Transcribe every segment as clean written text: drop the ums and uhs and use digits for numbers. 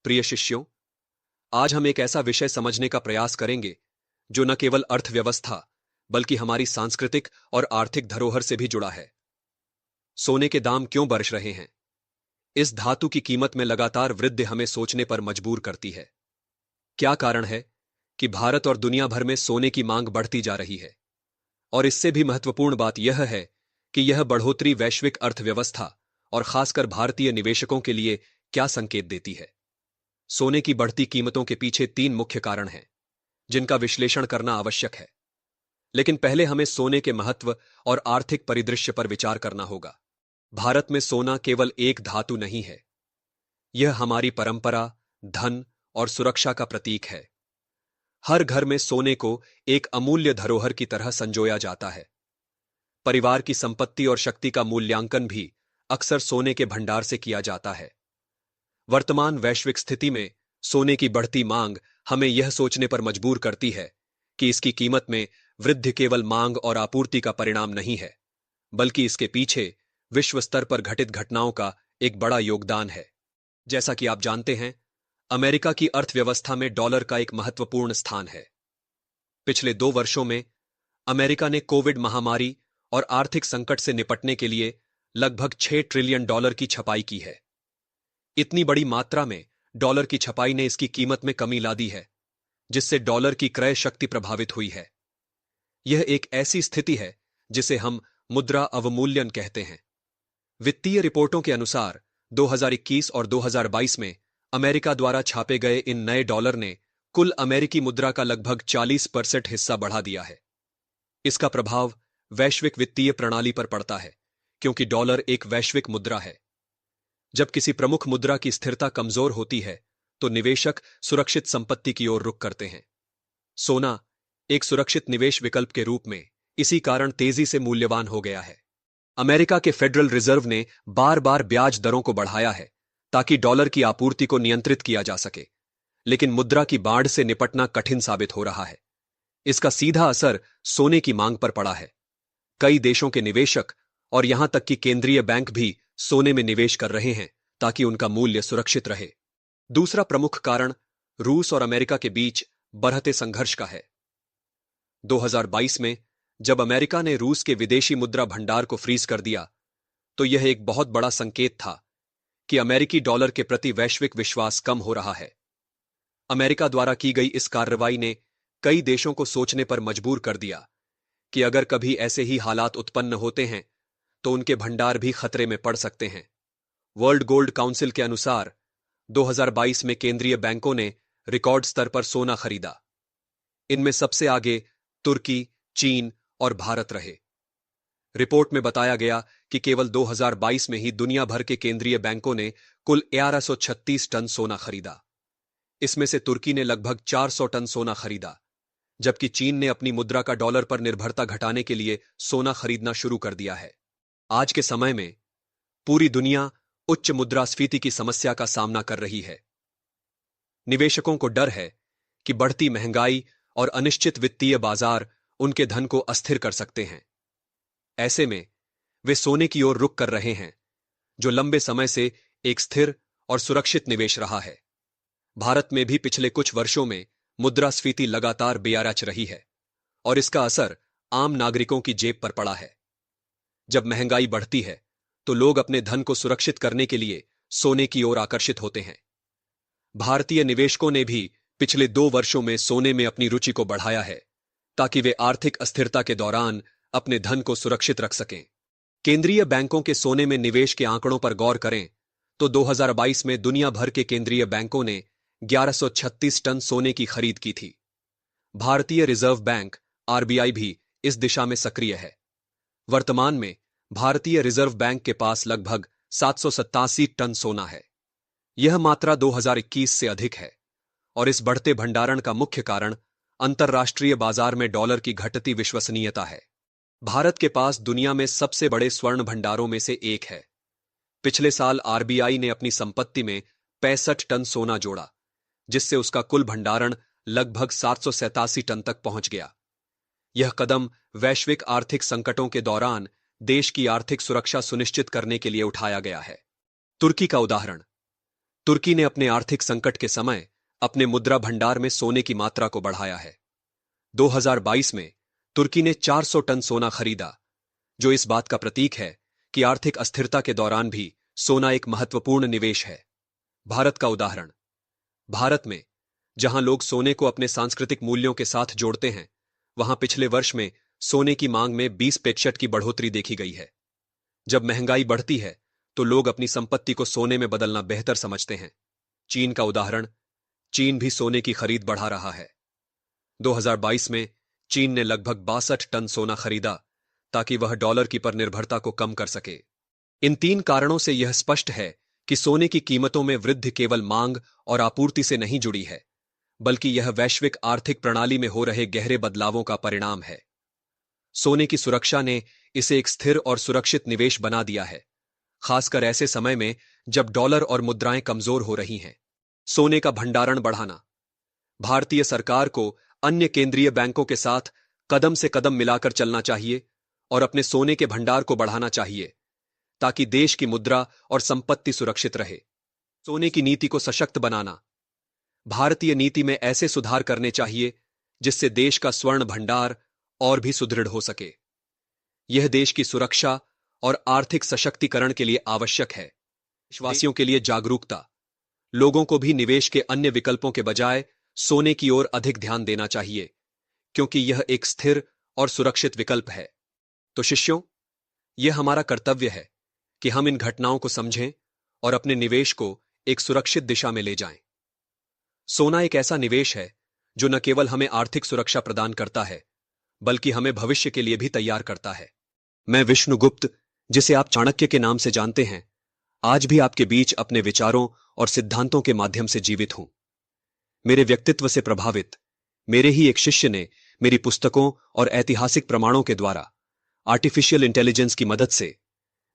प्रिय शिष्यों, आज हम एक ऐसा विषय समझने का प्रयास करेंगे जो न केवल अर्थव्यवस्था बल्कि हमारी सांस्कृतिक और आर्थिक धरोहर से भी जुड़ा है। सोने के दाम क्यों बढ़ रहे हैं? इस धातु की कीमत में लगातार वृद्धि हमें सोचने पर मजबूर करती है। क्या कारण है कि भारत और दुनिया भर में सोने की मांग बढ़ती जा रही है? और इससे भी महत्वपूर्ण बात यह है कि यह बढ़ोतरी वैश्विक अर्थव्यवस्था और खासकर भारतीय निवेशकों के लिए क्या संकेत देती है। सोने की बढ़ती कीमतों के पीछे तीन मुख्य कारण हैं जिनका विश्लेषण करना आवश्यक है। लेकिन पहले हमें सोने के महत्व और आर्थिक परिदृश्य पर विचार करना होगा। भारत में सोना केवल एक धातु नहीं है, यह हमारी परंपरा, धन और सुरक्षा का प्रतीक है। हर घर में सोने को एक अमूल्य धरोहर की तरह संजोया जाता है। परिवार की संपत्ति और शक्ति का मूल्यांकन भी अक्सर सोने के भंडार से किया जाता है। वर्तमान वैश्विक स्थिति में सोने की बढ़ती मांग हमें यह सोचने पर मजबूर करती है कि इसकी कीमत में वृद्धि केवल मांग और आपूर्ति का परिणाम नहीं है, बल्कि इसके पीछे विश्व स्तर पर घटित घटनाओं का एक बड़ा योगदान है। जैसा कि आप जानते हैं, अमेरिका की अर्थव्यवस्था में डॉलर का एक महत्वपूर्ण स्थान है। पिछले 2 वर्षों में अमेरिका ने कोविड महामारी और आर्थिक संकट से निपटने के लिए लगभग $6 ट्रिलियन की छपाई की है। इतनी बड़ी मात्रा में डॉलर की छपाई ने इसकी कीमत में कमी ला दी है, जिससे डॉलर की क्रय शक्ति प्रभावित हुई है। यह एक ऐसी स्थिति है जिसे हम मुद्रा अवमूल्यन कहते हैं। वित्तीय रिपोर्टों के अनुसार 2021 और 2022 में अमेरिका द्वारा छापे गए इन नए डॉलर ने कुल अमेरिकी मुद्रा का लगभग 40% हिस्सा बढ़ा दिया है। इसका प्रभाव वैश्विक वित्तीय प्रणाली पर पड़ता है, क्योंकि डॉलर एक वैश्विक मुद्रा है। जब किसी प्रमुख मुद्रा की स्थिरता कमजोर होती है, तो निवेशक सुरक्षित संपत्ति की ओर रुख करते हैं। सोना एक सुरक्षित निवेश विकल्प के रूप में इसी कारण तेजी से मूल्यवान हो गया है। अमेरिका के फेडरल रिजर्व ने बार बार ब्याज दरों को बढ़ाया है ताकि डॉलर की आपूर्ति को नियंत्रित किया जा सके, लेकिन मुद्रा की बाढ़ से निपटना कठिन साबित हो रहा है। इसका सीधा असर सोने की मांग पर पड़ा है। कई देशों के निवेशक और यहां तक कि केंद्रीय बैंक भी सोने में निवेश कर रहे हैं ताकि उनका मूल्य सुरक्षित रहे। दूसरा प्रमुख कारण रूस और अमेरिका के बीच बढ़ते संघर्ष का है। 2022 में जब अमेरिका ने रूस के विदेशी मुद्रा भंडार को फ्रीज कर दिया, तो यह एक बहुत बड़ा संकेत था कि अमेरिकी डॉलर के प्रति वैश्विक विश्वास कम हो रहा है। अमेरिका द्वारा की गई इस कार्रवाई ने कई देशों को सोचने पर मजबूर कर दिया कि अगर कभी ऐसे ही हालात उत्पन्न होते हैं तो उनके भंडार भी खतरे में पड़ सकते हैं। वर्ल्ड गोल्ड काउंसिल के अनुसार 2022 में केंद्रीय बैंकों ने रिकॉर्ड स्तर पर सोना खरीदा। इनमें सबसे आगे तुर्की, चीन और भारत रहे। रिपोर्ट में बताया गया कि केवल 2022 में ही दुनिया भर के केंद्रीय बैंकों ने कुल 1136 टन सोना खरीदा। इसमें से तुर्की ने लगभग 400 टन सोना खरीदा, जबकि चीन ने अपनी मुद्रा का डॉलर पर निर्भरता घटाने के लिए सोना खरीदना शुरू कर दिया है। आज के समय में पूरी दुनिया उच्च मुद्रास्फीति की समस्या का सामना कर रही है। निवेशकों को डर है कि बढ़ती महंगाई और अनिश्चित वित्तीय बाजार उनके धन को अस्थिर कर सकते हैं। ऐसे में वे सोने की ओर रुख कर रहे हैं, जो लंबे समय से एक स्थिर और सुरक्षित निवेश रहा है। भारत में भी पिछले कुछ वर्षों में मुद्रास्फीति लगातार बेआरच रही है और इसका असर आम नागरिकों की जेब पर पड़ा है। जब महंगाई बढ़ती है, तो लोग अपने धन को सुरक्षित करने के लिए सोने की ओर आकर्षित होते हैं। भारतीय निवेशकों ने भी पिछले 2 वर्षों में सोने में अपनी रुचि को बढ़ाया है ताकि वे आर्थिक अस्थिरता के दौरान अपने धन को सुरक्षित रख सकें। केंद्रीय बैंकों के सोने में निवेश के आंकड़ों पर गौर करें तो 2022 में दुनिया भर के केंद्रीय बैंकों ने 1136 टन सोने की खरीद की थी। भारतीय रिजर्व बैंक आरबीआई भी इस दिशा में सक्रिय है। वर्तमान में भारतीय रिजर्व बैंक के पास लगभग 787 टन सोना है। यह मात्रा 2021 से अधिक है और इस बढ़ते भंडारण का मुख्य कारण अंतर्राष्ट्रीय बाजार में डॉलर की घटती विश्वसनीयता है। भारत के पास दुनिया में सबसे बड़े स्वर्ण भंडारों में से एक है। पिछले साल आरबीआई ने अपनी संपत्ति में 65 टन सोना जोड़ा, जिससे उसका कुल भंडारण लगभग 787 टन तक पहुंच गया। यह कदम वैश्विक आर्थिक संकटों के दौरान देश की आर्थिक सुरक्षा सुनिश्चित करने के लिए उठाया गया है। तुर्की का उदाहरण। तुर्की ने अपने आर्थिक संकट के समय अपने मुद्रा भंडार में सोने की मात्रा को बढ़ाया है। 2022 में तुर्की ने 400 टन सोना खरीदा, जो इस बात का प्रतीक है कि आर्थिक अस्थिरता के दौरान भी सोना एक महत्वपूर्ण निवेश है। भारत का उदाहरण। भारत में जहां लोग सोने को अपने सांस्कृतिक मूल्यों के साथ जोड़ते हैं, वहां पिछले वर्ष में सोने की मांग में 20% की बढ़ोतरी देखी गई है। जब महंगाई बढ़ती है तो लोग अपनी संपत्ति को सोने में बदलना बेहतर समझते हैं। चीन का उदाहरण। चीन भी सोने की खरीद बढ़ा रहा है। 2022 में चीन ने लगभग 62 टन सोना खरीदा ताकि वह डॉलर की पर निर्भरता को कम कर सके। इन 3 कारणों से यह स्पष्ट है कि सोने की कीमतों में वृद्धि केवल मांग और आपूर्ति से नहीं जुड़ी है, बल्कि यह वैश्विक आर्थिक प्रणाली में हो रहे गहरे बदलावों का परिणाम है। सोने की सुरक्षा ने इसे एक स्थिर और सुरक्षित निवेश बना दिया है, खासकर ऐसे समय में जब डॉलर और मुद्राएं कमजोर हो रही हैं। सोने का भंडारण बढ़ाना। भारतीय सरकार को अन्य केंद्रीय बैंकों के साथ कदम से कदम मिलाकर चलना चाहिए और अपने सोने के भंडार को बढ़ाना चाहिए ताकि देश की मुद्रा और संपत्ति सुरक्षित रहे। सोने की नीति को सशक्त बनाना। भारतीय नीति में ऐसे सुधार करने चाहिए जिससे देश का स्वर्ण भंडार और भी सुदृढ़ हो सके। यह देश की सुरक्षा और आर्थिक सशक्तिकरण के लिए आवश्यक है। देशवासियों के लिए जागरूकता। लोगों को भी निवेश के अन्य विकल्पों के बजाय सोने की ओर अधिक ध्यान देना चाहिए, क्योंकि यह एक स्थिर और सुरक्षित विकल्प है। तो शिष्यों, यह हमारा कर्तव्य है कि हम इन घटनाओं को समझें और अपने निवेश को एक सुरक्षित दिशा में ले जाएं। सोना एक ऐसा निवेश है जो न केवल हमें आर्थिक सुरक्षा प्रदान करता है, बल्कि हमें भविष्य के लिए भी तैयार करता है। मैं विष्णुगुप्त, जिसे आप चाणक्य के नाम से जानते हैं, आज भी आपके बीच अपने विचारों और सिद्धांतों के माध्यम से जीवित हूं। मेरे व्यक्तित्व से प्रभावित मेरे ही एक शिष्य ने मेरी पुस्तकों और ऐतिहासिक प्रमाणों के द्वारा आर्टिफिशियल इंटेलिजेंस की मदद से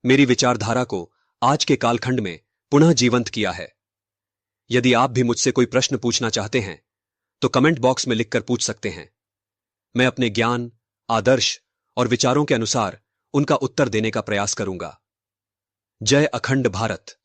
मेरी विचारधारा को आज के कालखंड में पुनः जीवंत किया है। यदि आप भी मुझसे कोई प्रश्न पूछना चाहते हैं तो कमेंट बॉक्स में लिखकर पूछ सकते हैं। मैं अपने ज्ञान, आदर्श और विचारों के अनुसार उनका उत्तर देने का प्रयास करूंगा। जय अखंड भारत।